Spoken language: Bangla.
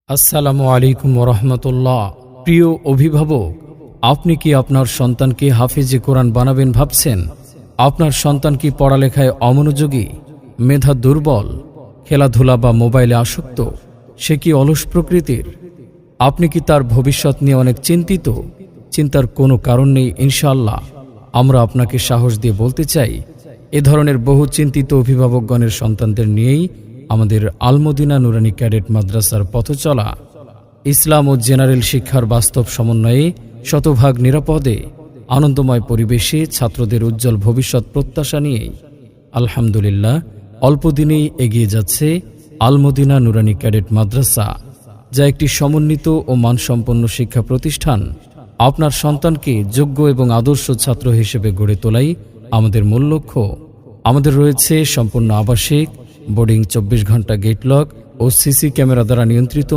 আসসালামু আলাইকুম ওরহমতুল্লাহ। প্রিয় অভিভাবক, আপনি কি আপনার সন্তানকে হাফেজে কোরআন বানাবেন ভাবছেন? আপনার সন্তান কি পড়ালেখায় অমনোযোগী, মেধা দুর্বল, খেলাধুলা বা মোবাইলে আসক্ত? সে কি অলস প্রকৃতির? আপনি কি তার ভবিষ্যৎ নিয়ে অনেক চিন্তিত? চিন্তার কোনো কারণ নেই ইনশাআল্লাহ। আমরা আপনাকে সাহস দিয়ে বলতে চাই, এ ধরনের বহু চিন্তিত অভিভাবকগণের সন্তানদের নিয়েই আমাদের আল মদিনা নুরানী ক্যাডেট মাদ্রাসার পথচলা। ইসলাম ও জেনারেল শিক্ষার বাস্তব সমন্বয়ে শতভাগ নিরাপদে আনন্দময় পরিবেশে ছাত্রদের উজ্জ্বল ভবিষ্যৎ প্রত্যাশা নিয়েই আলহামদুলিল্লাহ অল্প দিনেই এগিয়ে যাচ্ছে আল মদিনা নুরানী ক্যাডেট মাদ্রাসা, যা একটি সমন্বিত ও মানসম্পন্ন শিক্ষা প্রতিষ্ঠান। আপনার সন্তানকে যোগ্য এবং আদর্শ ছাত্র হিসেবে গড়ে তোলাই আমাদের মূল লক্ষ্য। আমাদের রয়েছে সম্পূর্ণ আবাসিক, বোর্ডিং, 24 ঘন্টা গেটলক ও সিসি ক্যামেরা দ্বারা নিয়ন্ত্রিত